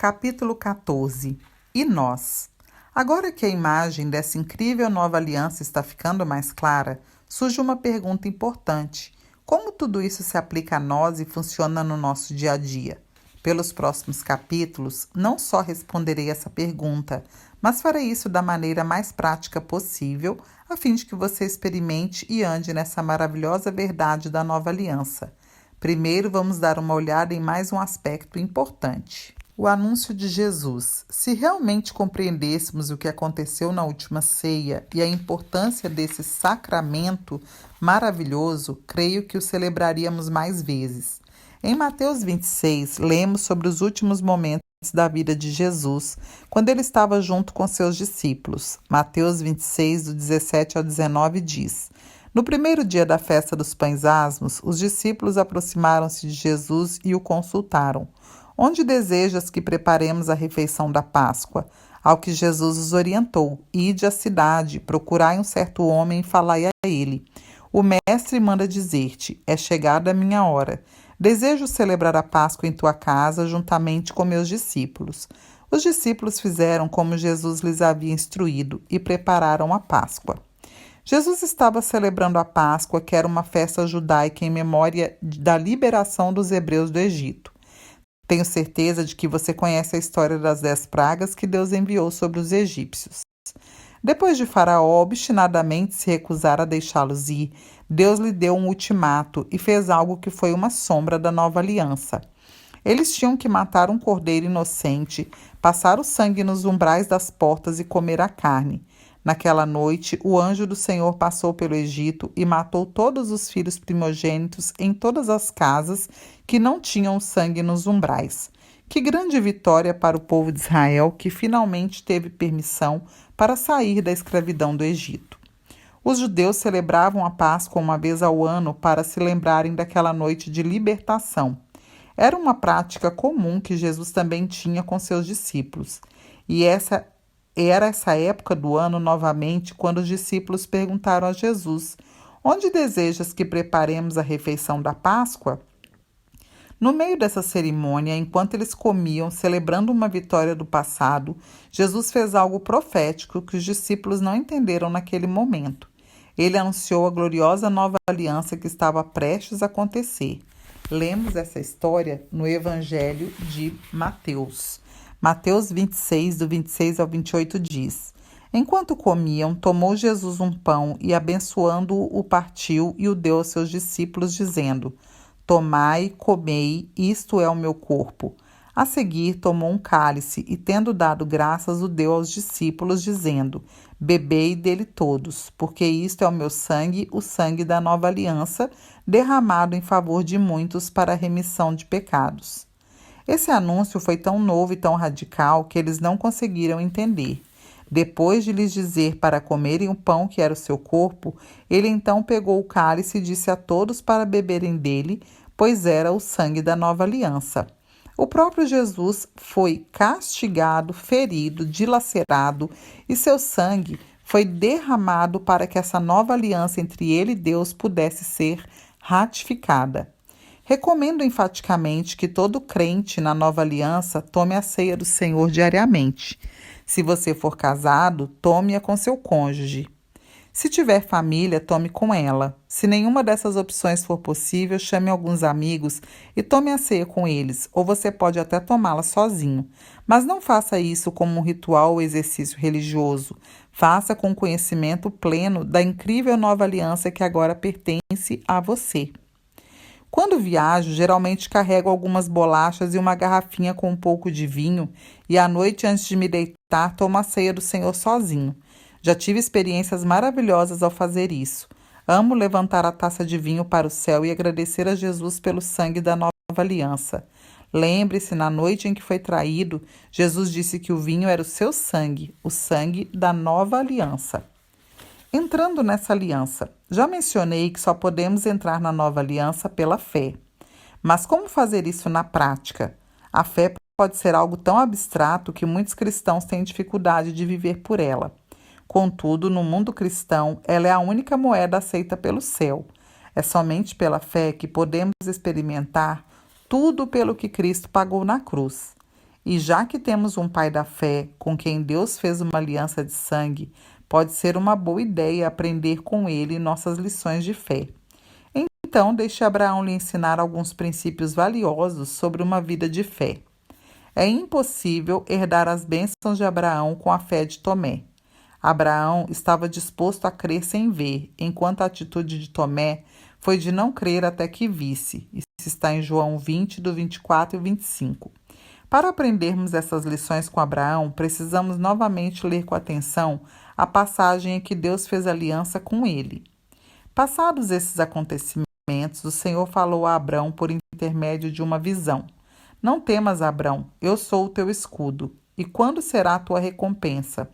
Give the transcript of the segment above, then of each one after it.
Capítulo 14. E nós? Agora que a imagem dessa incrível nova aliança está ficando mais clara, surge uma pergunta importante. Como tudo isso se aplica a nós e funciona no nosso dia a dia? Pelos próximos capítulos, não só responderei essa pergunta, mas farei isso da maneira mais prática possível, a fim de que você experimente e ande nessa maravilhosa verdade da nova aliança. Primeiro, vamos dar uma olhada em mais um aspecto importante. O anúncio de Jesus. Se realmente compreendêssemos o que aconteceu na última ceia e a importância desse sacramento maravilhoso, creio que o celebraríamos mais vezes. Em Mateus 26, lemos sobre os últimos momentos da vida de Jesus, quando ele estava junto com seus discípulos. Mateus 26, do 17 ao 19, diz: No primeiro dia da festa dos pães asmos, os discípulos aproximaram-se de Jesus e o consultaram. Onde desejas que preparemos a refeição da Páscoa? Ao que Jesus os orientou: Ide à cidade, procurai um certo homem e falai a ele. O mestre manda dizer-te: É chegada a minha hora. Desejo celebrar a Páscoa em tua casa, juntamente com meus discípulos. Os discípulos fizeram como Jesus lhes havia instruído e prepararam a Páscoa. Jesus estava celebrando a Páscoa, que era uma festa judaica em memória da liberação dos hebreus do Egito. Tenho certeza de que você conhece a história das 10 pragas que Deus enviou sobre os egípcios. Depois de Faraó obstinadamente se recusar a deixá-los ir, Deus lhe deu um ultimato e fez algo que foi uma sombra da nova aliança. Eles tinham que matar um cordeiro inocente, passar o sangue nos umbrais das portas e comer a carne. Naquela noite, o anjo do Senhor passou pelo Egito e matou todos os filhos primogênitos em todas as casas que não tinham sangue nos umbrais. Que grande vitória para o povo de Israel, que finalmente teve permissão para sair da escravidão do Egito. Os judeus celebravam a Páscoa uma vez ao ano para se lembrarem daquela noite de libertação. Era uma prática comum que Jesus também tinha com seus discípulos. E era essa época do ano novamente quando os discípulos perguntaram a Jesus: Onde desejas que preparemos a refeição da Páscoa? No meio dessa cerimônia, enquanto eles comiam, celebrando uma vitória do passado, Jesus fez algo profético que os discípulos não entenderam naquele momento. Ele anunciou a gloriosa nova aliança que estava prestes a acontecer. Lemos essa história no Evangelho de Mateus. Mateus 26, do 26 ao 28 diz: Enquanto comiam, tomou Jesus um pão e, abençoando-o, o partiu e o deu aos seus discípulos, dizendo: Tomai, comei, isto é o meu corpo. A seguir, tomou um cálice e, tendo dado graças, o deu aos discípulos, dizendo: Bebei dele todos, porque isto é o meu sangue, o sangue da nova aliança, derramado em favor de muitos para a remissão de pecados. Esse anúncio foi tão novo e tão radical que eles não conseguiram entender. Depois de lhes dizer para comerem o pão que era o seu corpo, ele então pegou o cálice e disse a todos para beberem dele, pois era o sangue da nova aliança. O próprio Jesus foi castigado, ferido, dilacerado, e seu sangue foi derramado para que essa nova aliança entre ele e Deus pudesse ser ratificada. Recomendo enfaticamente que todo crente na nova aliança tome a ceia do Senhor diariamente. Se você for casado, tome-a com seu cônjuge. Se tiver família, tome com ela. Se nenhuma dessas opções for possível, chame alguns amigos e tome a ceia com eles, ou você pode até tomá-la sozinho. Mas não faça isso como um ritual ou exercício religioso. Faça com conhecimento pleno da incrível nova aliança que agora pertence a você. Quando viajo, geralmente carrego algumas bolachas e uma garrafinha com um pouco de vinho, e à noite, antes de me deitar, tomo a ceia do Senhor sozinho. Já tive experiências maravilhosas ao fazer isso. Amo levantar a taça de vinho para o céu e agradecer a Jesus pelo sangue da nova aliança. Lembre-se, na noite em que foi traído, Jesus disse que o vinho era o seu sangue, o sangue da nova aliança. Entrando nessa aliança, já mencionei que só podemos entrar na nova aliança pela fé. Mas como fazer isso na prática? A fé pode ser algo tão abstrato que muitos cristãos têm dificuldade de viver por ela. Contudo, no mundo cristão, ela é a única moeda aceita pelo céu. É somente pela fé que podemos experimentar tudo pelo que Cristo pagou na cruz. E já que temos um pai da fé com quem Deus fez uma aliança de sangue, pode ser uma boa ideia aprender com ele nossas lições de fé. Então, deixe Abraão lhe ensinar alguns princípios valiosos sobre uma vida de fé. É impossível herdar as bênçãos de Abraão com a fé de Tomé. Abraão estava disposto a crer sem ver, enquanto a atitude de Tomé foi de não crer até que visse. Isso está em João 20, do 24 e 25. Para aprendermos essas lições com Abraão, precisamos novamente ler com atenção a passagem em que Deus fez aliança com ele. Passados esses acontecimentos, o Senhor falou a Abrão por intermédio de uma visão. Não temas, Abrão, eu sou o teu escudo. E quando será a tua recompensa?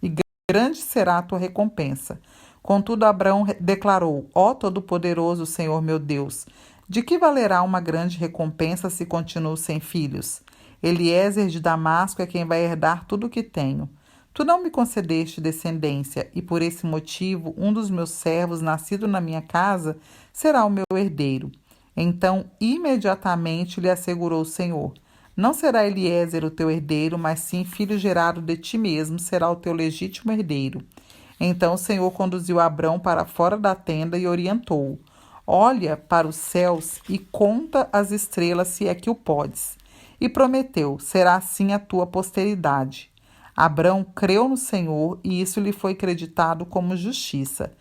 E grande será a tua recompensa. Contudo, Abrão declarou: Ó Todo-Poderoso Senhor meu Deus, de que valerá uma grande recompensa se continuo sem filhos? Eliezer de Damasco é quem vai herdar tudo o que tenho. Tu não me concedeste descendência, e por esse motivo um dos meus servos, nascido na minha casa, será o meu herdeiro. Então, imediatamente lhe assegurou o Senhor: Não será Eliezer o teu herdeiro, mas sim filho gerado de ti mesmo será o teu legítimo herdeiro. Então o Senhor conduziu Abrão para fora da tenda e orientou-o: Olha para os céus e conta as estrelas, se é que o podes. E prometeu: Será assim a tua posteridade. Abrão creu no Senhor e isso lhe foi creditado como justiça.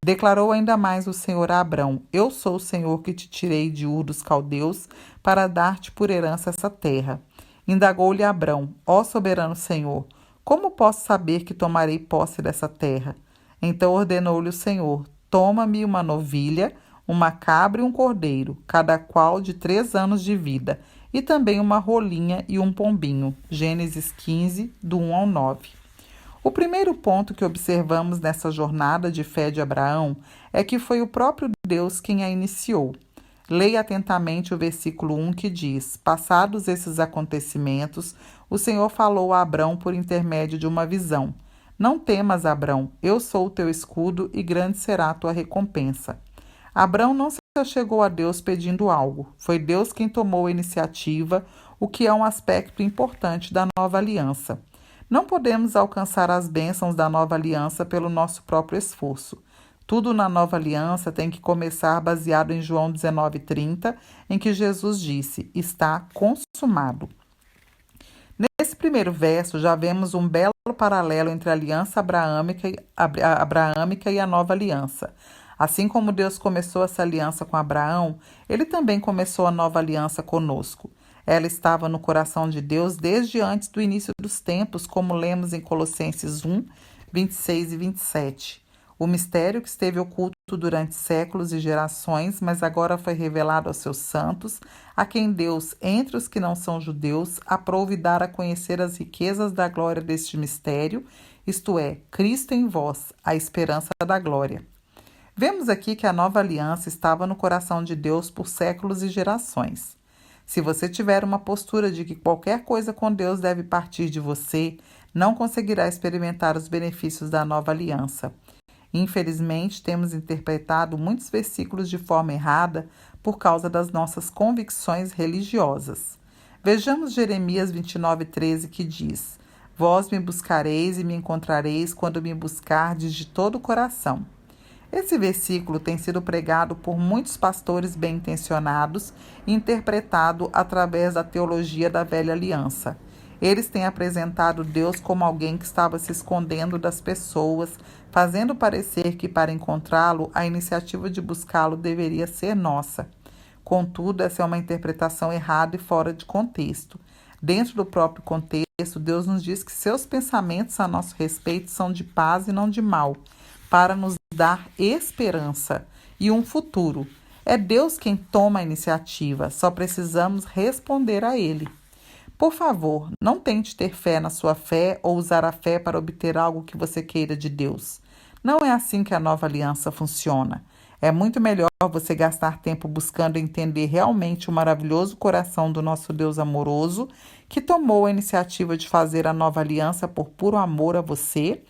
Declarou ainda mais o Senhor a Abrão: Eu sou o Senhor que te tirei de Ur dos Caldeus para dar-te por herança essa terra. Indagou-lhe Abrão: Ó soberano Senhor, como posso saber que tomarei posse dessa terra? Então ordenou-lhe o Senhor: Toma-me uma novilha, uma cabra e um cordeiro, cada qual de 3 anos de vida, e também uma rolinha e um pombinho. Gênesis 15, do 1 ao 9. O primeiro ponto que observamos nessa jornada de fé de Abraão é que foi o próprio Deus quem a iniciou. Leia atentamente o versículo 1 que diz: Passados esses acontecimentos, o Senhor falou a Abrão por intermédio de uma visão. Não temas, Abrão, eu sou o teu escudo e grande será a tua recompensa. Abrão não se chegou a Deus pedindo algo. Foi Deus quem tomou a iniciativa, o que é um aspecto importante da nova aliança. Não podemos alcançar as bênçãos da nova aliança pelo nosso próprio esforço. Tudo na nova aliança tem que começar baseado em João 19:30, em que Jesus disse: Está consumado. Nesse primeiro verso, já vemos um belo paralelo entre a aliança abraâmica e a nova aliança. Assim como Deus começou essa aliança com Abraão, ele também começou a nova aliança conosco. Ela estava no coração de Deus desde antes do início dos tempos, como lemos em Colossenses 1, 26 e 27. O mistério que esteve oculto durante séculos e gerações, mas agora foi revelado aos seus santos, a quem Deus, entre os que não são judeus, aprouve dar a conhecer as riquezas da glória deste mistério, isto é, Cristo em vós, a esperança da glória. Vemos aqui que a nova aliança estava no coração de Deus por séculos e gerações. Se você tiver uma postura de que qualquer coisa com Deus deve partir de você, não conseguirá experimentar os benefícios da nova aliança. Infelizmente, temos interpretado muitos versículos de forma errada por causa das nossas convicções religiosas. Vejamos Jeremias 29:13, que diz: Vós me buscareis e me encontrareis quando me buscardes de todo o coração. Esse versículo tem sido pregado por muitos pastores bem-intencionados e interpretado através da teologia da velha aliança. Eles têm apresentado Deus como alguém que estava se escondendo das pessoas, fazendo parecer que, para encontrá-lo, a iniciativa de buscá-lo deveria ser nossa. Contudo, essa é uma interpretação errada e fora de contexto. Dentro do próprio contexto, Deus nos diz que seus pensamentos a nosso respeito são de paz e não de mal, para nos dar esperança e um futuro. É Deus quem toma a iniciativa, só precisamos responder a Ele. Por favor, não tente ter fé na sua fé ou usar a fé para obter algo que você queira de Deus. Não é assim que a nova aliança funciona. É muito melhor você gastar tempo buscando entender realmente o maravilhoso coração do nosso Deus amoroso, que tomou a iniciativa de fazer a nova aliança por puro amor a você,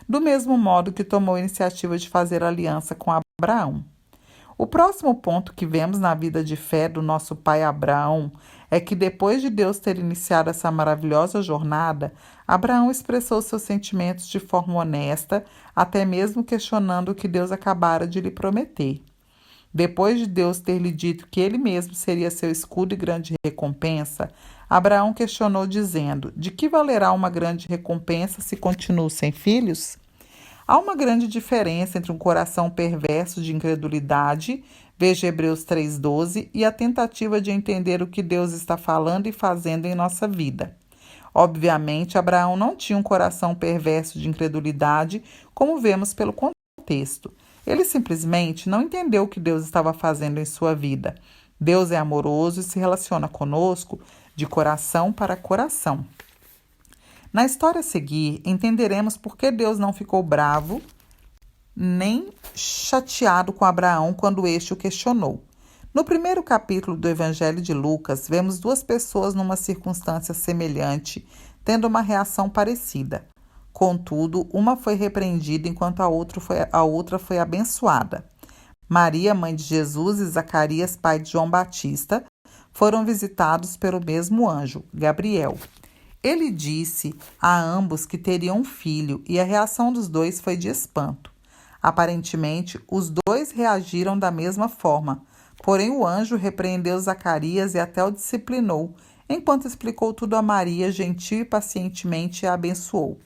do mesmo modo que tomou a iniciativa de fazer aliança com Abraão. O próximo ponto que vemos na vida de fé do nosso pai Abraão é que depois de Deus ter iniciado essa maravilhosa jornada, Abraão expressou seus sentimentos de forma honesta, até mesmo questionando o que Deus acabara de lhe prometer. Depois de Deus ter lhe dito que ele mesmo seria seu escudo e grande recompensa, Abraão questionou, dizendo: De que valerá uma grande recompensa se continuo sem filhos? Há uma grande diferença entre um coração perverso de incredulidade, veja Hebreus 3,12, e a tentativa de entender o que Deus está falando e fazendo em nossa vida. Obviamente, Abraão não tinha um coração perverso de incredulidade, como vemos pelo contexto. Ele simplesmente não entendeu o que Deus estava fazendo em sua vida. Deus é amoroso e se relaciona conosco de coração para coração. Na história a seguir, entenderemos por que Deus não ficou bravo nem chateado com Abraão quando este o questionou. No primeiro capítulo do Evangelho de Lucas, vemos duas pessoas numa circunstância semelhante, tendo uma reação parecida. Contudo, uma foi repreendida enquanto a outra foi abençoada. Maria, mãe de Jesus, e Zacarias, pai de João Batista, foram visitados pelo mesmo anjo, Gabriel. Ele disse a ambos que teriam um filho e a reação dos dois foi de espanto. Aparentemente, os dois reagiram da mesma forma, porém o anjo repreendeu Zacarias e até o disciplinou, enquanto explicou tudo a Maria, gentil e pacientemente a abençoou.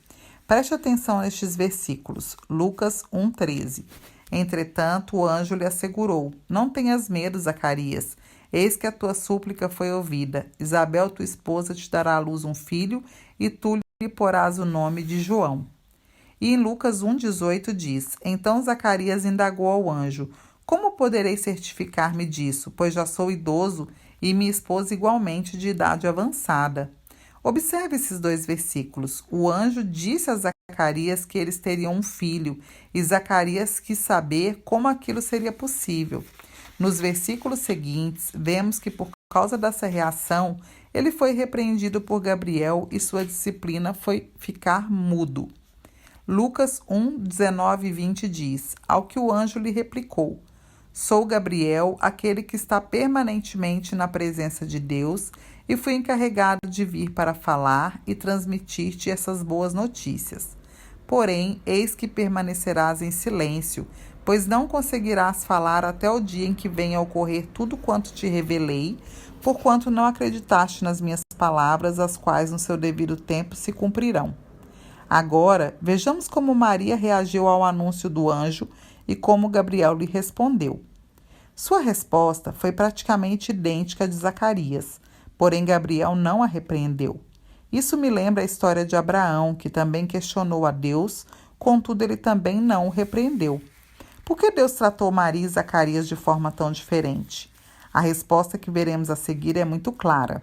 Preste atenção nestes versículos, Lucas 1,13. Entretanto, o anjo lhe assegurou: Não tenhas medo, Zacarias. Eis que a tua súplica foi ouvida. Isabel, tua esposa, te dará à luz um filho, e tu lhe porás o nome de João. E em Lucas 1,18 diz: Então Zacarias indagou ao anjo: Como poderei certificar-me disso, pois já sou idoso e minha esposa igualmente de idade avançada? Observe esses dois versículos. O anjo disse a Zacarias que eles teriam um filho, e Zacarias quis saber como aquilo seria possível. Nos versículos seguintes, vemos que por causa dessa reação, ele foi repreendido por Gabriel e sua disciplina foi ficar mudo. Lucas 1, 19 e 20 diz: Ao que o anjo lhe replicou: Sou Gabriel, aquele que está permanentemente na presença de Deus, e fui encarregado de vir para falar e transmitir-te essas boas notícias. Porém, eis que permanecerás em silêncio, pois não conseguirás falar até o dia em que venha a ocorrer tudo quanto te revelei, porquanto não acreditaste nas minhas palavras, as quais no seu devido tempo se cumprirão. Agora, vejamos como Maria reagiu ao anúncio do anjo e como Gabriel lhe respondeu. Sua resposta foi praticamente idêntica à de Zacarias, porém Gabriel não a repreendeu. Isso me lembra a história de Abraão, que também questionou a Deus, contudo ele também não o repreendeu. Por que Deus tratou Maria e Zacarias de forma tão diferente? A resposta que veremos a seguir é muito clara.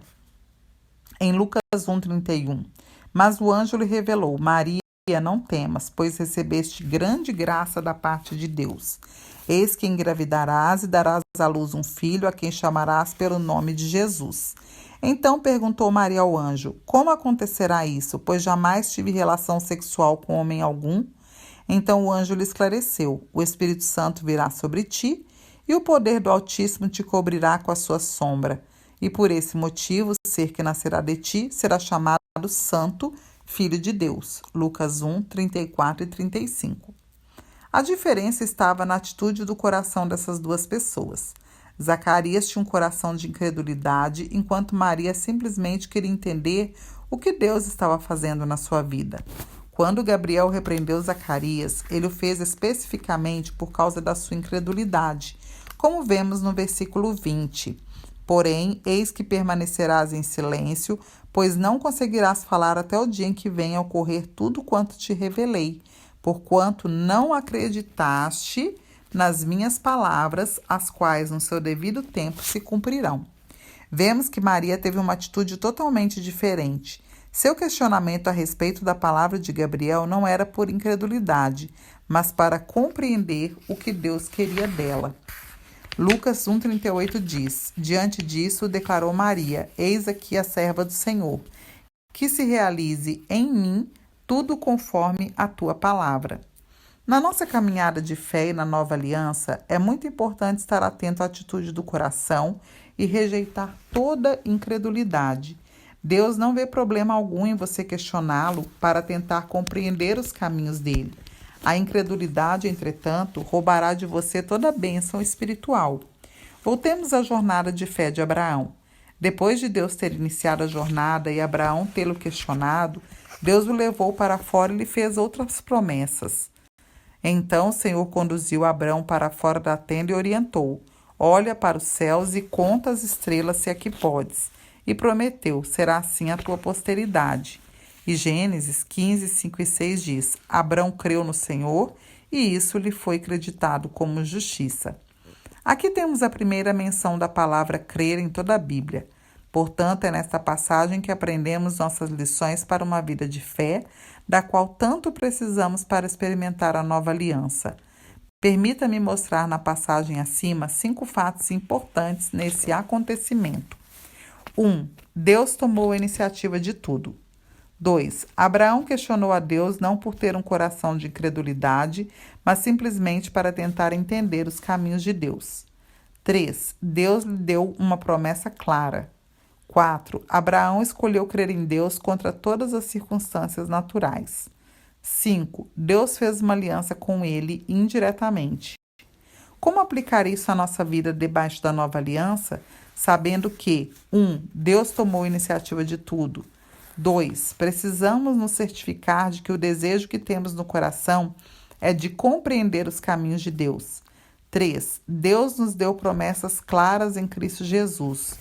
Em Lucas 1,31, mas o anjo lhe revelou: Maria, não temas, pois recebeste grande graça da parte de Deus. Eis que engravidarás e darás à luz um filho, a quem chamarás pelo nome de Jesus. Então perguntou Maria ao anjo: Como acontecerá isso, pois jamais tive relação sexual com homem algum? Então o anjo lhe esclareceu: O Espírito Santo virá sobre ti, e o poder do Altíssimo te cobrirá com a sua sombra. E por esse motivo, o ser que nascerá de ti será chamado Santo, Filho de Deus. Lucas 1, 34 e 35. A diferença estava na atitude do coração dessas duas pessoas. Zacarias tinha um coração de incredulidade, enquanto Maria simplesmente queria entender o que Deus estava fazendo na sua vida. Quando Gabriel repreendeu Zacarias, ele o fez especificamente por causa da sua incredulidade, como vemos no versículo 20. Porém, eis que permanecerás em silêncio, pois não conseguirás falar até o dia em que venha a ocorrer tudo quanto te revelei, porquanto não acreditaste nas minhas palavras, as quais no seu devido tempo se cumprirão. Vemos que Maria teve uma atitude totalmente diferente. Seu questionamento a respeito da palavra de Gabriel não era por incredulidade, mas para compreender o que Deus queria dela. Lucas 1,38 diz: Diante disso, declarou Maria: Eis aqui a serva do Senhor, que se realize em mim tudo conforme a tua palavra. Na nossa caminhada de fé e na nova aliança, é muito importante estar atento à atitude do coração e rejeitar toda incredulidade. Deus não vê problema algum em você questioná-lo para tentar compreender os caminhos dele. A incredulidade, entretanto, roubará de você toda a bênção espiritual. Voltemos à jornada de fé de Abraão. Depois de Deus ter iniciado a jornada e Abraão tê-lo questionado, Deus o levou para fora e lhe fez outras promessas. Então o Senhor conduziu Abraão para fora da tenda e orientou: olha para os céus e conta as estrelas se aqui podes. E prometeu: será assim a tua posteridade. E Gênesis 15, 5 e 6 diz: Abraão creu no Senhor e isso lhe foi creditado como justiça. Aqui temos a primeira menção da palavra crer em toda a Bíblia. Portanto, é nesta passagem que aprendemos nossas lições para uma vida de fé, da qual tanto precisamos para experimentar a nova aliança. Permita-me mostrar na passagem acima 5 fatos importantes nesse acontecimento. 1. Deus tomou a iniciativa de tudo. 2. Abraão questionou a Deus não por ter um coração de incredulidade, mas simplesmente para tentar entender os caminhos de Deus. 3. Deus lhe deu uma promessa clara. 4. Abraão escolheu crer em Deus contra todas as circunstâncias naturais. 5. Deus fez uma aliança com ele indiretamente. Como aplicar isso à nossa vida debaixo da nova aliança, sabendo que 1. Deus tomou a iniciativa de tudo. 2. Precisamos nos certificar de que o desejo que temos no coração é de compreender os caminhos de Deus. 3. Deus nos deu promessas claras em Cristo Jesus.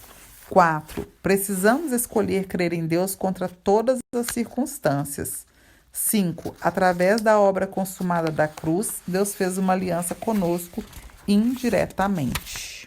4. Precisamos escolher crer em Deus contra todas as circunstâncias. 5. Através da obra consumada da cruz, Deus fez uma aliança conosco indiretamente.